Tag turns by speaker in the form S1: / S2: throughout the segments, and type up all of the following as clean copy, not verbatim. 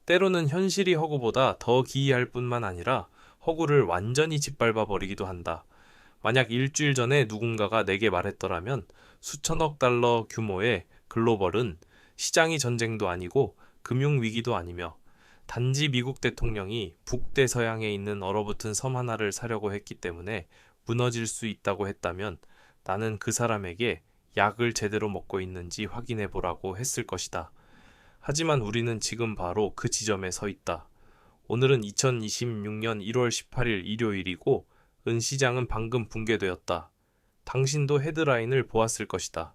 S1: 때로는 현실이 허구보다 더 기이할 뿐만 아니라 허구를 완전히 짓밟아 버리기도 한다. 만약 일주일 전에 누군가가 내게 말했더라면 수천억 달러 규모의 글로벌은 시장이 전쟁도 아니고 금융위기도 아니며 단지 미국 대통령이 북대서양에 있는 얼어붙은 섬 하나를 사려고 했기 때문에 무너질 수 있다고 했다면 나는 그 사람에게 약을 제대로 먹고 있는지 확인해 보라고 했을 것이다. 하지만 우리는 지금 바로 그 지점에 서 있다. 오늘은 2026년 1월 18일 일요일이고 은시장은 방금 붕괴되었다. 당신도 헤드라인을 보았을 것이다.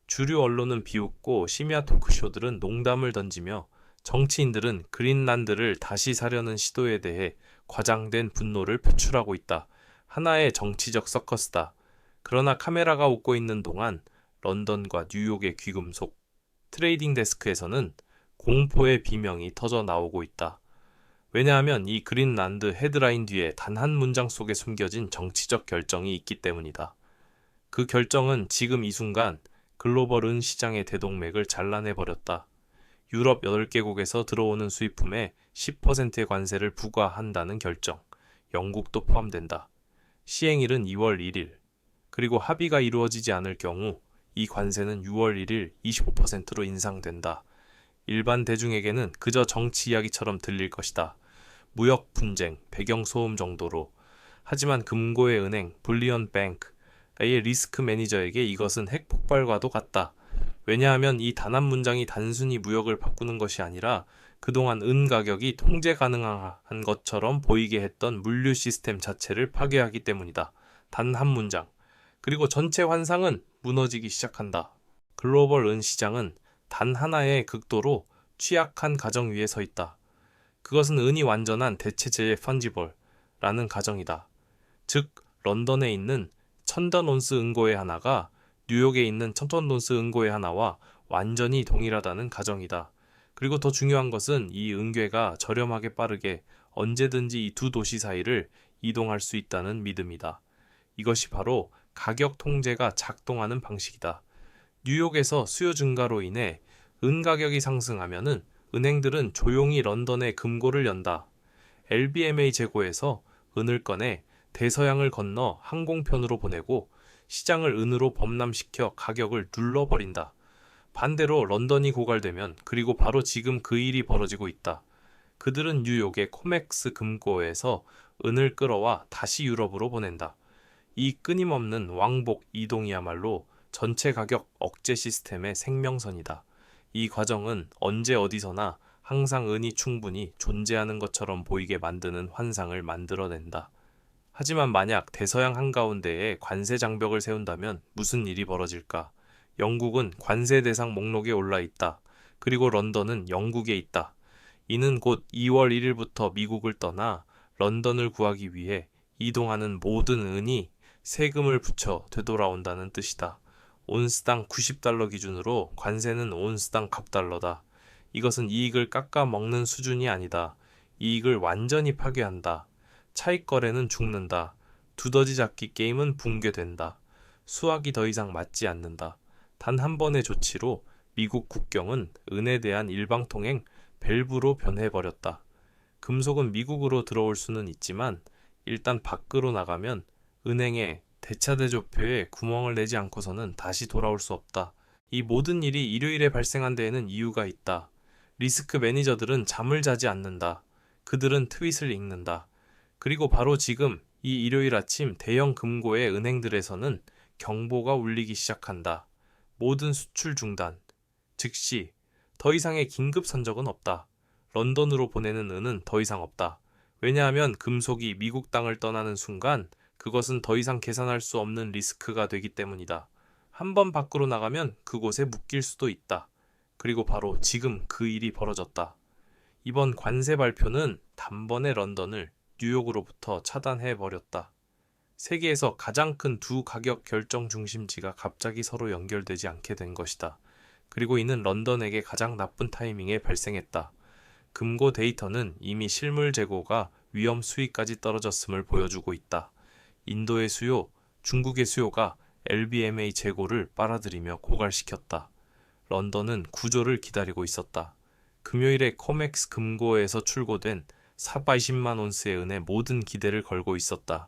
S1: 주류 언론은 비웃고 심야 토크쇼들은 농담을 던지며 정치인들은 그린란드를 다시 사려는 시도에 대해 과장된 분노를 표출하고 있다. 하나의 정치적 서커스다. 그러나 카메라가 웃고 있는 동안 런던과 뉴욕의 귀금속 트레이딩 데스크에서는 공포의 비명이 터져 나오고 있다. 왜냐하면 이 그린란드 헤드라인 뒤에 단 한 문장 속에 숨겨진 정치적 결정이 있기 때문이다. 그 결정은 지금 이 순간 글로벌 은 시장의 대동맥을 잘라내버렸다. 유럽 8개국에서 들어오는 수입품에 10%의 관세를 부과한다는 결정, 영국도 포함된다. 시행일은 2월 1일, 그리고 합의가 이루어지지 않을 경우 이 관세는 6월 1일 25%로 인상된다. 일반 대중에게는 그저 정치 이야기처럼 들릴 것이다. 무역 분쟁, 배경 소음 정도로. 하지만 금고의 은행, 불리언 뱅크의 리스크 매니저에게 이것은 핵폭발과도 같다. 왜냐하면 이 단 한 문장이 단순히 무역을 바꾸는 것이 아니라 그동안 은 가격이 통제 가능한 것처럼 보이게 했던 물류 시스템 자체를 파괴하기 때문이다. 단 한 문장. 그리고 전체 환상은 무너지기 시작한다. 글로벌 은 시장은 단 하나의 극도로 취약한 가정 위에 서 있다. 그것은 은이 완전한 대체제의 펀지벌라는 가정이다. 즉, 런던에 있는 1000던 온스 은고의 하나가 뉴욕에 있는 1000톤온스 은고의 하나와 완전히 동일하다는 가정이다. 그리고 더 중요한 것은 이 은괴가 저렴하게 빠르게 언제든지 이 두 도시 사이를 이동할 수 있다는 믿음이다. 이것이 바로 가격 통제가 작동하는 방식이다. 뉴욕에서 수요 증가로 인해 은 가격이 상승하면은 은행들은 조용히 런던에 금고를 연다. LBMA 재고에서 은을 꺼내 대서양을 건너 항공편으로 보내고 시장을 은으로 범람시켜 가격을 눌러버린다. 반대로 런던이 고갈되면 그리고 바로 지금 그 일이 벌어지고 있다. 그들은 뉴욕의 코맥스 금고에서 은을 끌어와 다시 유럽으로 보낸다. 이 끊임없는 왕복 이동이야말로 전체 가격 억제 시스템의 생명선이다. 이 과정은 언제 어디서나 항상 은이 충분히 존재하는 것처럼 보이게 만드는 환상을 만들어낸다. 하지만 만약 대서양 한가운데에 관세 장벽을 세운다면 무슨 일이 벌어질까? 영국은 관세 대상 목록에 올라 있다. 그리고 런던은 영국에 있다. 이는 곧 2월 1일부터 미국을 떠나 런던을 구하기 위해 이동하는 모든 은이 세금을 붙여 되돌아온다는 뜻이다. 온스당 90달러 기준으로 관세는 온스당 갑달러다. 이것은 이익을 깎아 먹는 수준이 아니다. 이익을 완전히 파괴한다. 차익 거래는 죽는다. 두더지 잡기 게임은 붕괴된다. 수학이 더 이상 맞지 않는다. 단 한 번의 조치로 미국 국경은 은에 대한 일방통행 밸브로 변해버렸다. 금속은 미국으로 들어올 수는 있지만 일단 밖으로 나가면 은행에 대차대조표에 구멍을 내지 않고서는 다시 돌아올 수 없다. 이 모든 일이 일요일에 발생한 데에는 이유가 있다. 리스크 매니저들은 잠을 자지 않는다. 그들은 트윗을 읽는다. 그리고 바로 지금 이 일요일 아침 대형 금고의 은행들에서는 경보가 울리기 시작한다. 모든 수출 중단, 즉시 더 이상의 긴급 선적은 없다. 런던으로 보내는 은은 더 이상 없다. 왜냐하면 금속이 미국 땅을 떠나는 순간 그것은 더 이상 계산할 수 없는 리스크가 되기 때문이다. 한 번 밖으로 나가면 그곳에 묶일 수도 있다. 그리고 바로 지금 그 일이 벌어졌다. 이번 관세 발표는 단번에 런던을 뉴욕으로부터 차단해버렸다. 세계에서 가장 큰 두 가격 결정 중심지가 갑자기 서로 연결되지 않게 된 것이다. 그리고 이는 런던에게 가장 나쁜 타이밍에 발생했다. 금고 데이터는 이미 실물 재고가 위험 수위까지 떨어졌음을 보여주고 있다. 인도의 수요, 중국의 수요가 LBMA 재고를 빨아들이며 고갈시켰다. 런던은 구조를 기다리고 있었다. 금요일에 코맥스 금고에서 출고된 420만 온스의 은에 모든 기대를 걸고 있었다.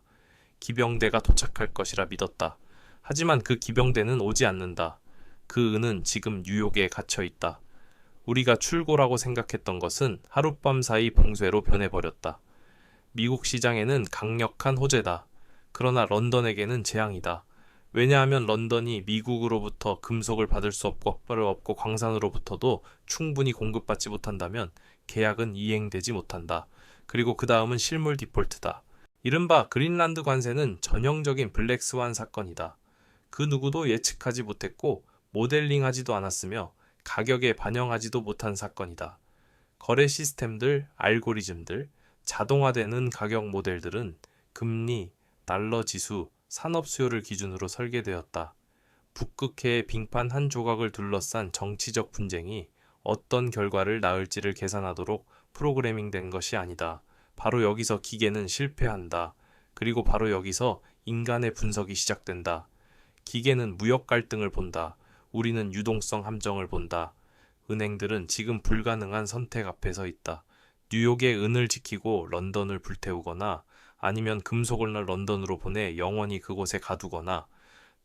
S1: 기병대가 도착할 것이라 믿었다. 하지만 그 기병대는 오지 않는다. 그 은은 지금 뉴욕에 갇혀 있다. 우리가 출고라고 생각했던 것은 하룻밤 사이 봉쇄로 변해버렸다. 미국 시장에는 강력한 호재다. 그러나 런던에게는 재앙이다. 왜냐하면 런던이 미국으로부터 금속을 받을 수 없고 광산으로부터도 충분히 공급받지 못한다면 계약은 이행되지 못한다. 그리고 그 다음은 실물 디폴트다. 이른바 그린란드 관세는 전형적인 블랙스완 사건이다. 그 누구도 예측하지 못했고 모델링하지도 않았으며 가격에 반영하지도 못한 사건이다. 거래 시스템들, 알고리즘들, 자동화되는 가격 모델들은 금리, 달러 지수, 산업 수요를 기준으로 설계되었다. 북극해의 빙판 한 조각을 둘러싼 정치적 분쟁이 어떤 결과를 낳을지를 계산하도록 프로그래밍된 것이 아니다. 바로 여기서 기계는 실패한다. 그리고 바로 여기서 인간의 분석이 시작된다. 기계는 무역 갈등을 본다. 우리는 유동성 함정을 본다. 은행들은 지금 불가능한 선택 앞에 서 있다. 뉴욕의 은을 지키고 런던을 불태우거나 아니면 금속을 런던으로 보내 영원히 그곳에 가두거나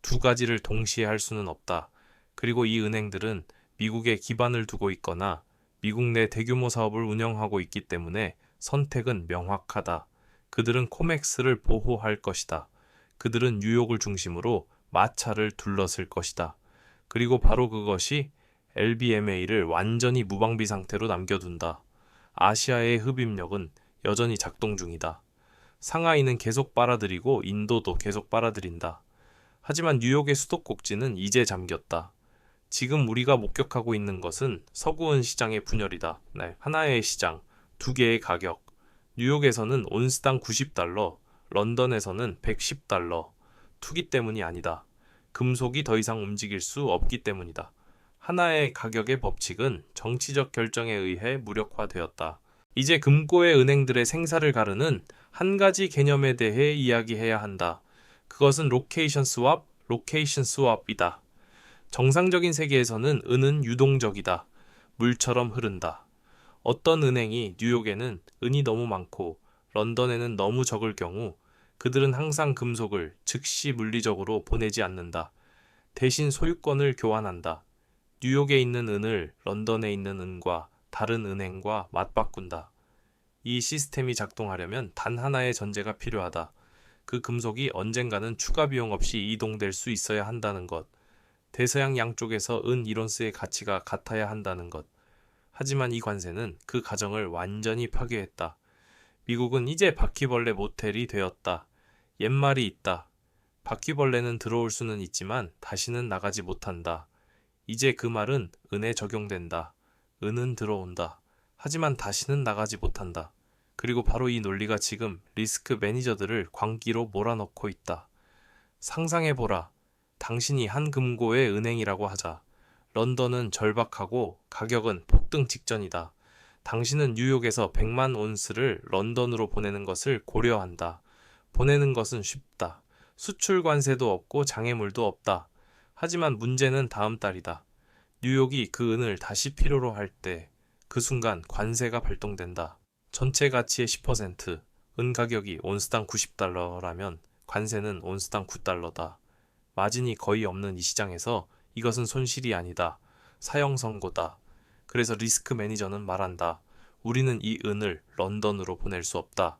S1: 두 가지를 동시에 할 수는 없다. 그리고 이 은행들은 미국에 기반을 두고 있거나 미국 내 대규모 사업을 운영하고 있기 때문에 선택은 명확하다. 그들은 코맥스를 보호할 것이다. 그들은 뉴욕을 중심으로 마차를 둘러쓸 것이다. 그리고 바로 그것이 LBMA를 완전히 무방비 상태로 남겨둔다. 아시아의 흡입력은 여전히 작동 중이다. 상하이는 계속 빨아들이고 인도도 계속 빨아들인다. 하지만 뉴욕의 수도꼭지는 이제 잠겼다. 지금 우리가 목격하고 있는 것은 서구은 시장의 분열이다. 하나의 시장, 두 개의 가격. 뉴욕에서는 온스당 90달러, 런던에서는 110달러. 투기 때문이 아니다. 금속이 더 이상 움직일 수 없기 때문이다. 하나의 가격의 법칙은 정치적 결정에 의해 무력화되었다. 이제 금고의 은행들의 생사를 가르는 한 가지 개념에 대해 이야기해야 한다. 그것은 로케이션 스왑이다. 정상적인 세계에서는 은은 유동적이다. 물처럼 흐른다. 어떤 은행이 뉴욕에는 은이 너무 많고 런던에는 너무 적을 경우 그들은 항상 금속을 즉시 물리적으로 보내지 않는다. 대신 소유권을 교환한다. 뉴욕에 있는 은을 런던에 있는 은과 다른 은행과 맞바꾼다. 이 시스템이 작동하려면 단 하나의 전제가 필요하다. 그 금속이 언젠가는 추가 비용 없이 이동될 수 있어야 한다는 것. 대서양 양쪽에서 은 1온스의 가치가 같아야 한다는 것. 하지만 이 관세는 그 가정을 완전히 파괴했다. 미국은 이제 바퀴벌레 모텔이 되었다. 옛말이 있다. 바퀴벌레는 들어올 수는 있지만 다시는 나가지 못한다. 이제 그 말은 은에 적용된다. 은은 들어온다. 하지만 다시는 나가지 못한다. 그리고 바로 이 논리가 지금 리스크 매니저들을 광기로 몰아넣고 있다. 상상해보라. 당신이 한 금고의 은행이라고 하자. 런던은 절박하고 가격은 폭등 직전이다. 당신은 뉴욕에서 100만 온스를 런던으로 보내는 것을 고려한다. 보내는 것은 쉽다. 수출 관세도 없고 장애물도 없다. 하지만 문제는 다음 달이다. 뉴욕이 그 은을 다시 필요로 할 때 그 순간 관세가 발동된다. 전체 가치의 10%, 은 가격이 온스당 90달러라면 관세는 온스당 9달러다. 마진이 거의 없는 이 시장에서 이것은 손실이 아니다. 사형 선고다. 그래서 리스크 매니저는 말한다. 우리는 이 은을 런던으로 보낼 수 없다.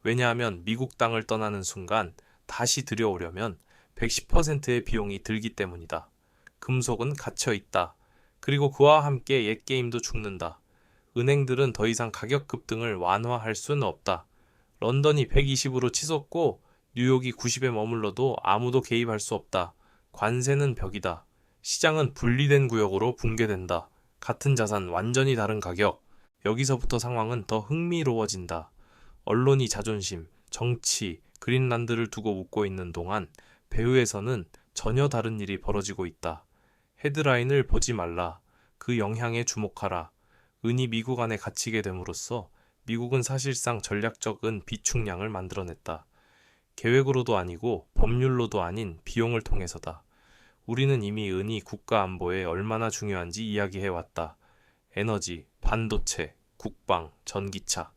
S1: 왜냐하면 미국 땅을 떠나는 순간 다시 들여오려면 110%의 비용이 들기 때문이다. 금속은 갇혀 있다. 그리고 그와 함께 옛 게임도 죽는다. 은행들은 더 이상 가격 급등을 완화할 수는 없다. 런던이 120으로 치솟고 뉴욕이 90에 머물러도 아무도 개입할 수 없다. 관세는 벽이다. 시장은 분리된 구역으로 붕괴된다. 같은 자산 완전히 다른 가격. 여기서부터 상황은 더 흥미로워진다. 언론이 자존심, 정치, 그린란드를 두고 웃고 있는 동안 배후에서는 전혀 다른 일이 벌어지고 있다. 헤드라인을 보지 말라. 그 영향에 주목하라. 은이 미국 안에 갇히게 됨으로써 미국은 사실상 전략적 은 비축량을 만들어냈다. 계획으로도 아니고 법률로도 아닌 비용을 통해서다. 우리는 이미 은이 국가 안보에 얼마나 중요한지 이야기해왔다. 에너지, 반도체, 국방, 전기차,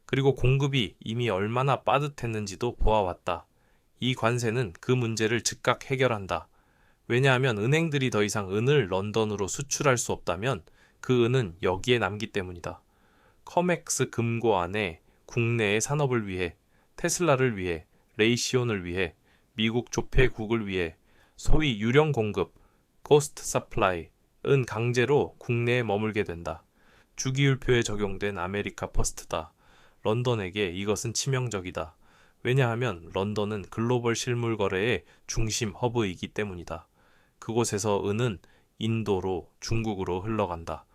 S1: 그리고 공급이 이미 얼마나 빠듯했는지도 보아왔다. 이 관세는 그 문제를 즉각 해결한다. 왜냐하면 은행들이 더 이상 은을 런던으로 수출할 수 없다면 그 은은 여기에 남기 때문이다. 커맥스 금고 안에 국내의 산업을 위해, 테슬라를 위해, 레이시온을 위해, 미국 조폐국을 위해 소위 유령 공급, 고스트 서플라이, 은 강제로 국내에 머물게 된다. 주기율표에 적용된 아메리카 퍼스트다. 런던에게 이것은 치명적이다. 왜냐하면 런던은 글로벌 실물 거래의 중심 허브이기 때문이다. 그곳에서 은은 인도로, 중국으로 흘러간다.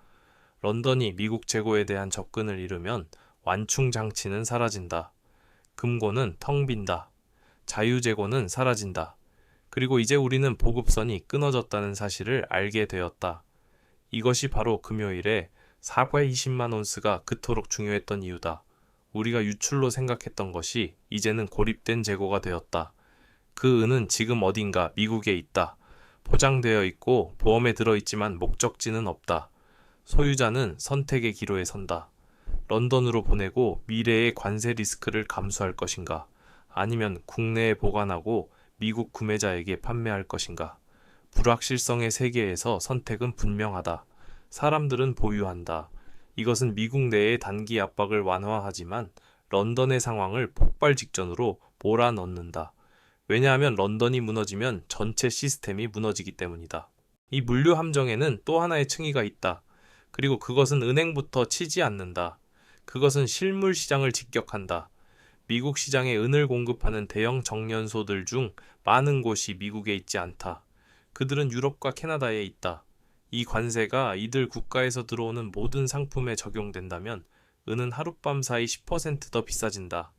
S1: 런던이 미국 재고에 대한 접근을 잃으면 완충 장치는 사라진다. 금고는 텅 빈다. 자유재고는 사라진다. 그리고 이제 우리는 보급선이 끊어졌다는 사실을 알게 되었다. 이것이 바로 금요일에 420만 온스가 그토록 중요했던 이유다. 우리가 유출로 생각했던 것이 이제는 고립된 재고가 되었다. 그 은은 지금 어딘가 미국에 있다. 포장되어 있고 보험에 들어있지만 목적지는 없다. 소유자는 선택의 기로에 선다. 런던으로 보내고 미래의 관세 리스크를 감수할 것인가? 아니면 국내에 보관하고 미국 구매자에게 판매할 것인가? 불확실성의 세계에서 선택은 분명하다. 사람들은 보유한다. 이것은 미국 내의 단기 압박을 완화하지만 런던의 상황을 폭발 직전으로 몰아넣는다. 왜냐하면 런던이 무너지면 전체 시스템이 무너지기 때문이다. 이 물류 함정에는 또 하나의 층위가 있다. 그리고 그것은 은행부터 치지 않는다. 그것은 실물 시장을 직격한다. 미국 시장에 은을 공급하는 대형 정연소들 중 많은 곳이 미국에 있지 않다. 그들은 유럽과 캐나다에 있다. 이 관세가 이들 국가에서 들어오는 모든 상품에 적용된다면 은은 하룻밤 사이 10% 더 비싸진다.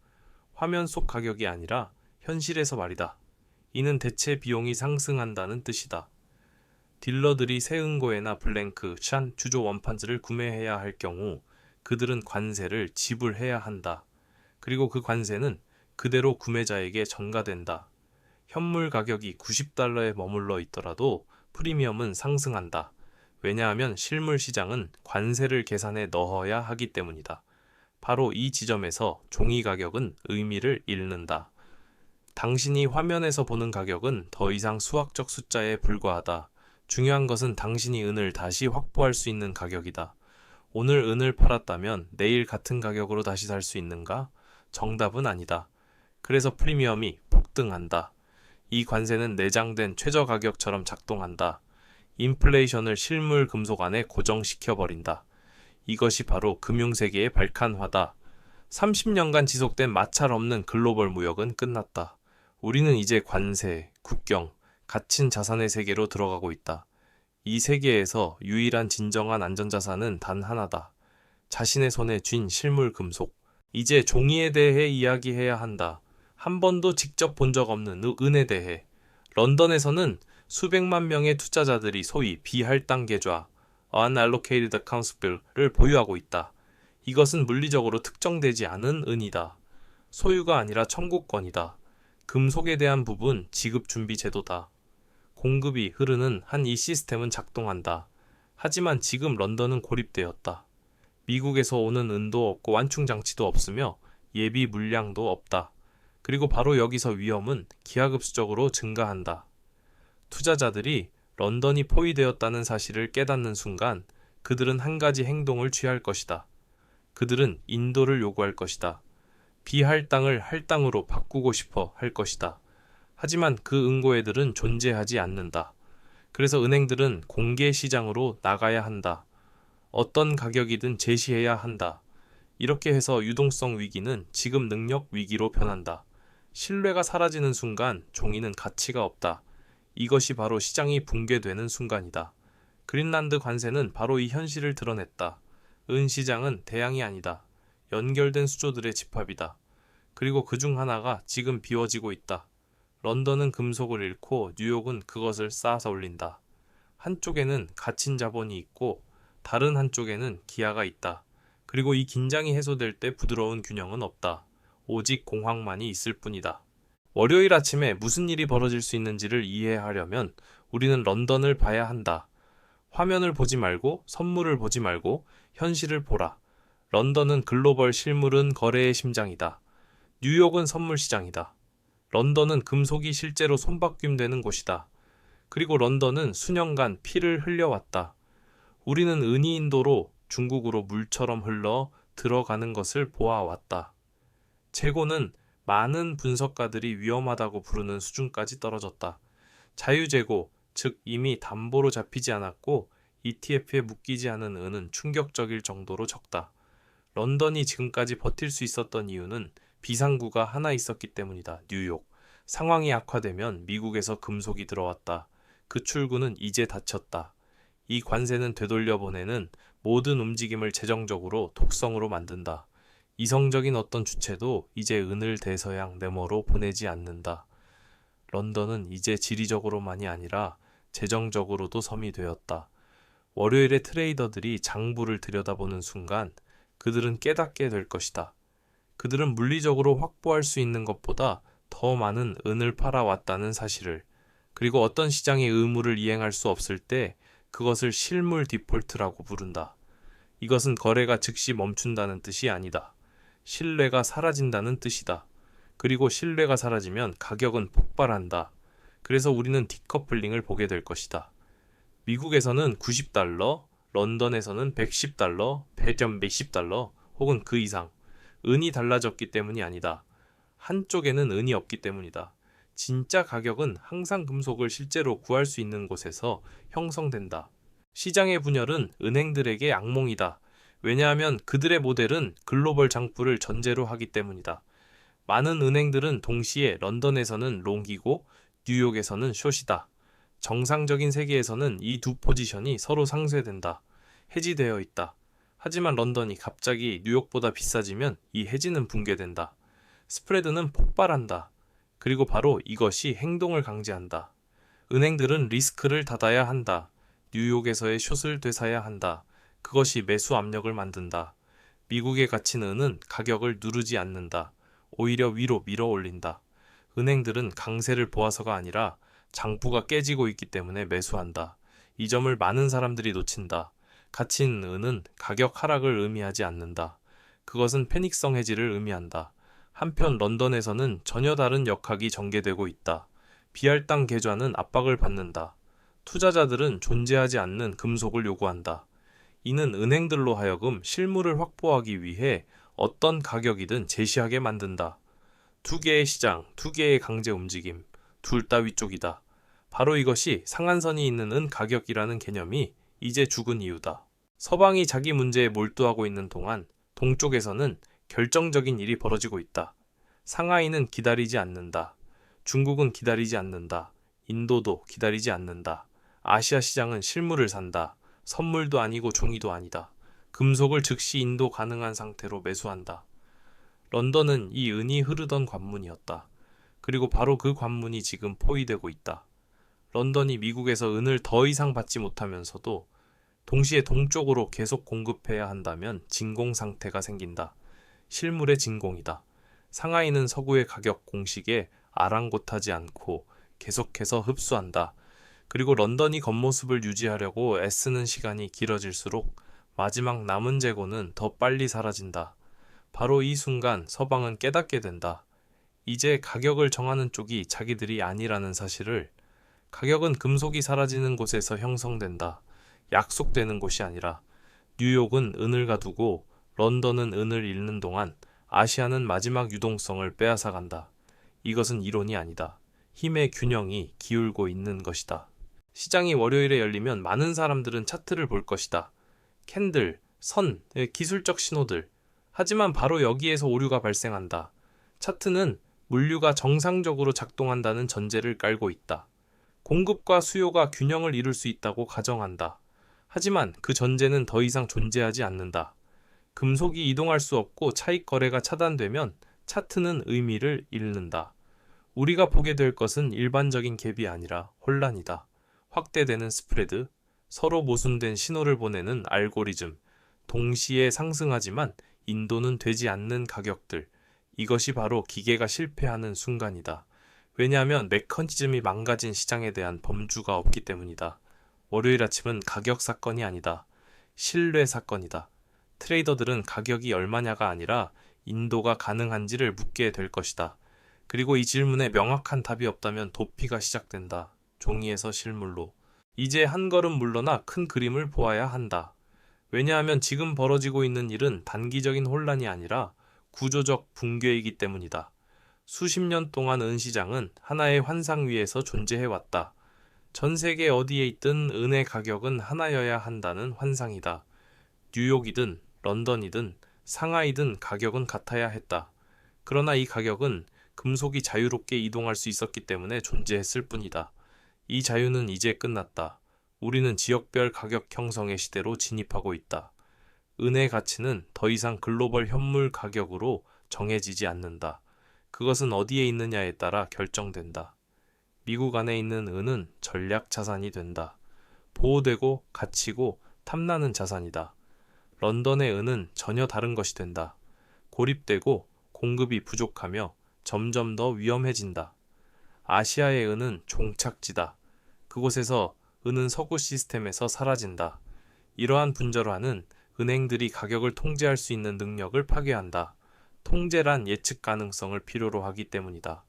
S1: 화면 속 가격이 아니라 현실에서 말이다. 이는 대체 비용이 상승한다는 뜻이다. 딜러들이 새 은고에나 블랭크, 샨, 주조 원판지를 구매해야 할 경우 그들은 관세를 지불해야 한다. 그리고 그 관세는 그대로 구매자에게 전가된다. 현물 가격이 90달러에 머물러 있더라도 프리미엄은 상승한다. 왜냐하면 실물 시장은 관세를 계산해 넣어야 하기 때문이다. 바로 이 지점에서 종이 가격은 의미를 잃는다. 당신이 화면에서 보는 가격은 더 이상 수학적 숫자에 불과하다. 중요한 것은 당신이 은을 다시 확보할 수 있는 가격이다. 오늘 은을 팔았다면 내일 같은 가격으로 다시 살 수 있는가? 정답은 아니다. 그래서 프리미엄이 폭등한다. 이 관세는 내장된 최저 가격처럼 작동한다. 인플레이션을 실물 금속 안에 고정시켜버린다. 이것이 바로 금융세계의 발칸화다. 30년간 지속된 마찰 없는 글로벌 무역은 끝났다. 우리는 이제 관세, 국경, 갇힌 자산의 세계로 들어가고 있다. 이 세계에서 유일한 진정한 안전자산은 단 하나다. 자신의 손에 쥔 실물 금속. 이제 종이에 대해 이야기해야 한다. 한 번도 직접 본 적 없는 은에 대해. 런던에서는 수백만 명의 투자자들이 소위 비할당 계좌, Unallocated Accounts Bill을 보유하고 있다. 이것은 물리적으로 특정되지 않은 은이다. 소유가 아니라 청구권이다. 금속에 대한 부분 지급 준비 제도다. 공급이 흐르는 한 이 시스템은 작동한다. 하지만 지금 런던은 고립되었다. 미국에서 오는 은도 없고 완충 장치도 없으며 예비 물량도 없다. 그리고 바로 여기서 위험은 기하급수적으로 증가한다. 투자자들이 런던이 포위되었다는 사실을 깨닫는 순간 그들은 한 가지 행동을 취할 것이다. 그들은 인도를 요구할 것이다. 비할당을 할당으로 바꾸고 싶어 할 것이다. 하지만 그 응고애들은 존재하지 않는다. 그래서 은행들은 공개 시장으로 나가야 한다. 어떤 가격이든 제시해야 한다. 이렇게 해서 유동성 위기는 지급 능력 위기로 변한다. 신뢰가 사라지는 순간 종이는 가치가 없다. 이것이 바로 시장이 붕괴되는 순간이다. 그린란드 관세는 바로 이 현실을 드러냈다. 은 시장은 대양이 아니다. 연결된 수조들의 집합이다. 그리고 그중 하나가 지금 비워지고 있다. 런던은 금속을 잃고 뉴욕은 그것을 쌓아서 올린다. 한쪽에는 갇힌 자본이 있고 다른 한쪽에는 기아가 있다. 그리고 이 긴장이 해소될 때 부드러운 균형은 없다. 오직 공황만이 있을 뿐이다. 월요일 아침에 무슨 일이 벌어질 수 있는지를 이해하려면 우리는 런던을 봐야 한다. 화면을 보지 말고 선물을 보지 말고 현실을 보라. 런던은 글로벌 실물은 거래의 심장이다. 뉴욕은 선물 시장이다. 런던은 금속이 실제로 손바뀜되는 곳이다. 그리고 런던은 수년간 피를 흘려왔다. 우리는 은이 인도로 중국으로 물처럼 흘러 들어가는 것을 보아왔다. 재고는 많은 분석가들이 위험하다고 부르는 수준까지 떨어졌다. 자유재고, 즉 이미 담보로 잡히지 않았고 ETF에 묶이지 않은 은은 충격적일 정도로 적다. 런던이 지금까지 버틸 수 있었던 이유는 비상구가 하나 있었기 때문이다. 뉴욕. 상황이 악화되면 미국에서 금속이 들어왔다. 그 출구는 이제 닫혔다. 이 관세는 되돌려 보내는 모든 움직임을 재정적으로 독성으로 만든다. 이성적인 어떤 주체도 이제 은을 대서양 네모로 보내지 않는다. 런던은 이제 지리적으로만이 아니라 재정적으로도 섬이 되었다. 월요일에 트레이더들이 장부를 들여다보는 순간 그들은 깨닫게 될 것이다. 그들은 물리적으로 확보할 수 있는 것보다 더 많은 은을 팔아왔다는 사실을, 그리고 어떤 시장의 의무를 이행할 수 없을 때 그것을 실물 디폴트라고 부른다. 이것은 거래가 즉시 멈춘다는 뜻이 아니다. 신뢰가 사라진다는 뜻이다. 그리고 신뢰가 사라지면 가격은 폭발한다. 그래서 우리는 디커플링을 보게 될 것이다. 미국에서는 90달러, 런던에서는 110달러, 배점 몇십 달러, 혹은 그 이상. 은이 달라졌기 때문이 아니다. 한쪽에는 은이 없기 때문이다. 진짜 가격은 항상 금속을 실제로 구할 수 있는 곳에서 형성된다. 시장의 분열은 은행들에게 악몽이다. 왜냐하면 그들의 모델은 글로벌 장부를 전제로 하기 때문이다. 많은 은행들은 동시에 런던에서는 롱이고 뉴욕에서는 숏이다. 정상적인 세계에서는 이 두 포지션이 서로 상쇄된다. 해지되어 있다. 하지만 런던이 갑자기 뉴욕보다 비싸지면 이 해지는 붕괴된다. 스프레드는 폭발한다. 그리고 바로 이것이 행동을 강제한다. 은행들은 리스크를 닫아야 한다. 뉴욕에서의 숏을 되사야 한다. 그것이 매수 압력을 만든다. 미국에 갇힌 은은 가격을 누르지 않는다. 오히려 위로 밀어 올린다. 은행들은 강세를 보아서가 아니라 장부가 깨지고 있기 때문에 매수한다. 이 점을 많은 사람들이 놓친다. 갇힌 은은 가격 하락을 의미하지 않는다. 그것은 패닉성 해지를 의미한다. 한편 런던에서는 전혀 다른 역학이 전개되고 있다. 비할당 계좌는 압박을 받는다. 투자자들은 존재하지 않는 금속을 요구한다. 이는 은행들로 하여금 실물을 확보하기 위해 어떤 가격이든 제시하게 만든다. 두 개의 시장, 두 개의 강제 움직임, 둘 다 위쪽이다. 바로 이것이 상한선이 있는 은 가격이라는 개념이 이제 죽은 이유다. 서방이 자기 문제에 몰두하고 있는 동안 동쪽에서는 결정적인 일이 벌어지고 있다. 상하이는 기다리지 않는다. 중국은 기다리지 않는다. 인도도 기다리지 않는다. 아시아 시장은 실물을 산다. 선물도 아니고 종이도 아니다. 금속을 즉시 인도 가능한 상태로 매수한다. 런던은 이 은이 흐르던 관문이었다. 그리고 바로 그 관문이 지금 포위되고 있다. 런던이 미국에서 은을 더 이상 받지 못하면서도 동시에 동쪽으로 계속 공급해야 한다면 진공 상태가 생긴다. 실물의 진공이다. 상하이는 서구의 가격 공식에 아랑곳하지 않고 계속해서 흡수한다. 그리고 런던이 겉모습을 유지하려고 애쓰는 시간이 길어질수록 마지막 남은 재고는 더 빨리 사라진다. 바로 이 순간 서방은 깨닫게 된다. 이제 가격을 정하는 쪽이 자기들이 아니라는 사실을. 가격은 금속이 사라지는 곳에서 형성된다. 약속되는 곳이 아니라. 뉴욕은 은을 가두고 런던은 은을 잃는 동안 아시아는 마지막 유동성을 빼앗아간다. 이것은 이론이 아니다. 힘의 균형이 기울고 있는 것이다. 시장이 월요일에 열리면 많은 사람들은 차트를 볼 것이다. 캔들, 선의 기술적 신호들. 하지만 바로 여기에서 오류가 발생한다. 차트는 물류가 정상적으로 작동한다는 전제를 깔고 있다. 공급과 수요가 균형을 이룰 수 있다고 가정한다. 하지만 그 전제는 더 이상 존재하지 않는다. 금속이 이동할 수 없고 차익 거래가 차단되면 차트는 의미를 잃는다. 우리가 보게 될 것은 일반적인 갭이 아니라 혼란이다. 확대되는 스프레드, 서로 모순된 신호를 보내는 알고리즘, 동시에 상승하지만 인도는 되지 않는 가격들. 이것이 바로 기계가 실패하는 순간이다. 왜냐하면 메커니즘이 망가진 시장에 대한 범주가 없기 때문이다. 월요일 아침은 가격 사건이 아니다. 신뢰 사건이다. 트레이더들은 가격이 얼마냐가 아니라 인도가 가능한지를 묻게 될 것이다. 그리고 이 질문에 명확한 답이 없다면 도피가 시작된다. 종이에서 실물로. 이제 한 걸음 물러나 큰 그림을 보아야 한다. 왜냐하면 지금 벌어지고 있는 일은 단기적인 혼란이 아니라 구조적 붕괴이기 때문이다. 수십 년 동안 은시장은 하나의 환상 위에서 존재해왔다. 전 세계 어디에 있든 은의 가격은 하나여야 한다는 환상이다. 뉴욕이든 런던이든 상하이든 가격은 같아야 했다. 그러나 이 가격은 금속이 자유롭게 이동할 수 있었기 때문에 존재했을 뿐이다. 이 자유는 이제 끝났다. 우리는 지역별 가격 형성의 시대로 진입하고 있다. 은의 가치는 더 이상 글로벌 현물 가격으로 정해지지 않는다. 그것은 어디에 있느냐에 따라 결정된다. 미국 안에 있는 은은 전략 자산이 된다. 보호되고 갇히고 탐나는 자산이다. 런던의 은은 전혀 다른 것이 된다. 고립되고 공급이 부족하며 점점 더 위험해진다. 아시아의 은은 종착지다. 그곳에서 은은 서구 시스템에서 사라진다. 이러한 분절화는 은행들이 가격을 통제할 수 있는 능력을 파괴한다. 통제란 예측 가능성을 필요로 하기 때문이다.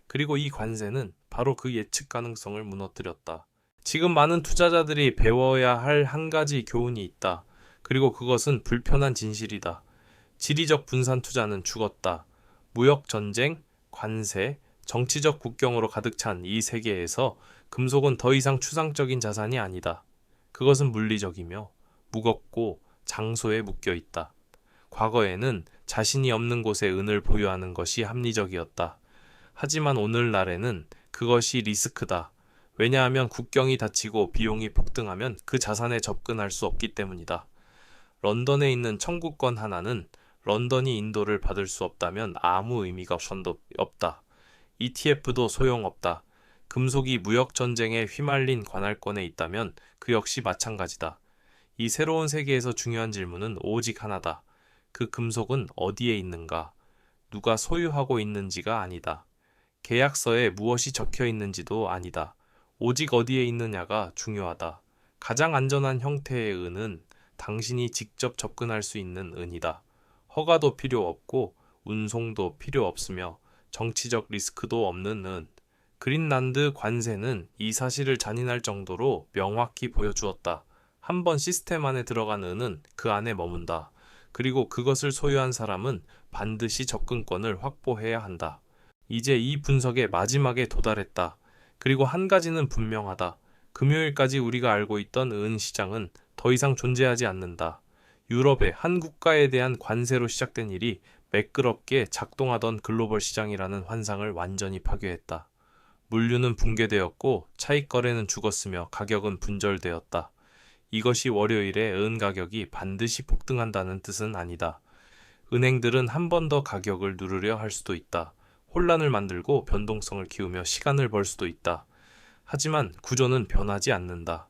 S1: 그리고 이 관세는 바로 그 예측 가능성을 무너뜨렸다. 지금 많은 투자자들이 배워야 할 한 가지 교훈이 있다. 그리고 그것은 불편한 진실이다. 지리적 분산 투자는 죽었다. 무역 전쟁, 관세, 정치적 국경으로 가득 찬 이 세계에서 금속은 더 이상 추상적인 자산이 아니다. 그것은 물리적이며 무겁고 장소에 묶여 있다. 과거에는 자신이 없는 곳에 은을 보유하는 것이 합리적이었다. 하지만 오늘날에는 그것이 리스크다. 왜냐하면 국경이 닫히고 비용이 폭등하면 그 자산에 접근할 수 없기 때문이다. 런던에 있는 청구권 하나는 런던이 인도를 받을 수 없다면 아무 의미가 없다. ETF도 소용없다. 금속이 무역 전쟁에 휘말린 관할권에 있다면 그 역시 마찬가지다. 이 새로운 세계에서 중요한 질문은 오직 하나다. 그 금속은 어디에 있는가? 누가 소유하고 있는지가 아니다. 계약서에 무엇이 적혀 있는지도 아니다. 오직 어디에 있느냐가 중요하다. 가장 안전한 형태의 은은 당신이 직접 접근할 수 있는 은이다. 허가도 필요 없고 운송도 필요 없으며 정치적 리스크도 없는 은. 그린란드 관세는 이 사실을 잔인할 정도로 명확히 보여주었다. 한번 시스템 안에 들어간 은은 그 안에 머문다. 그리고 그것을 소유한 사람은 반드시 접근권을 확보해야 한다. 이제 이 분석의 마지막에 도달했다. 그리고 한 가지는 분명하다. 금요일까지 우리가 알고 있던 은 시장은 더 이상 존재하지 않는다. 유럽의 한 국가에 대한 관세로 시작된 일이 매끄럽게 작동하던 글로벌 시장이라는 환상을 완전히 파괴했다. 물류는 붕괴되었고 차익 거래는 죽었으며 가격은 분절되었다. 이것이 월요일에 은 가격이 반드시 폭등한다는 뜻은 아니다. 은행들은 한 번 더 가격을 누르려 할 수도 있다. 혼란을 만들고 변동성을 키우며 시간을 벌 수도 있다. 하지만 구조는 변하지 않는다.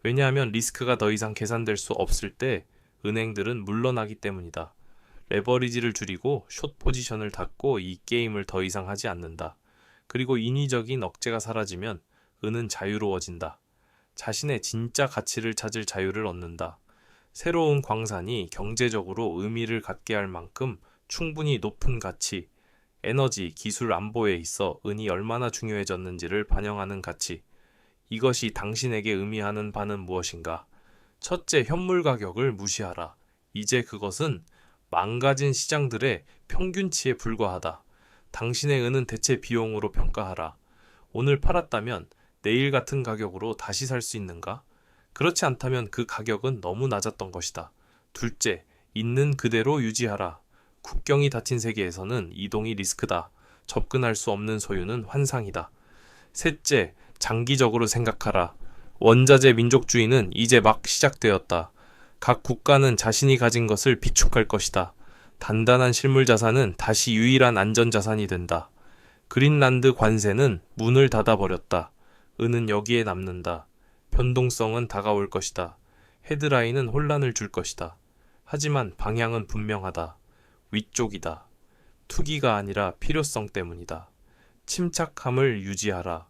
S1: 왜냐하면 리스크가 더 이상 계산될 수 없을 때 은행들은 물러나기 때문이다. 레버리지를 줄이고 숏 포지션을 닫고 이 게임을 더 이상 하지 않는다. 그리고 인위적인 억제가 사라지면 은은 자유로워진다. 자신의 진짜 가치를 찾을 자유를 얻는다. 새로운 광산이 경제적으로 의미를 갖게 할 만큼 충분히 높은 가치, 에너지, 기술 안보에 있어 은이 얼마나 중요해졌는지를 반영하는 가치. 이것이 당신에게 의미하는 바는 무엇인가? 첫째, 현물 가격을 무시하라. 이제 그것은 망가진 시장들의 평균치에 불과하다. 당신의 은은 대체 비용으로 평가하라. 오늘 팔았다면 내일 같은 가격으로 다시 살 수 있는가? 그렇지 않다면 그 가격은 너무 낮았던 것이다. 둘째, 있는 그대로 유지하라. 국경이 닫힌 세계에서는 이동이 리스크다. 접근할 수 없는 소유는 환상이다. 셋째, 장기적으로 생각하라. 원자재 민족주의는 이제 막 시작되었다. 각 국가는 자신이 가진 것을 비축할 것이다. 단단한 실물 자산은 다시 유일한 안전 자산이 된다. 그린란드 관세는 문을 닫아버렸다. 은은 여기에 남는다. 변동성은 다가올 것이다. 헤드라인은 혼란을 줄 것이다. 하지만 방향은 분명하다. 위쪽이다. 투기가 아니라 필요성 때문이다. 침착함을 유지하라.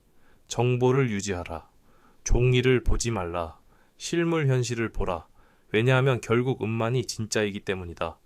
S1: 정보를 유지하라. 종이를 보지 말라. 실물 현실을 보라. 왜냐하면 결국 음만이 진짜이기 때문이다.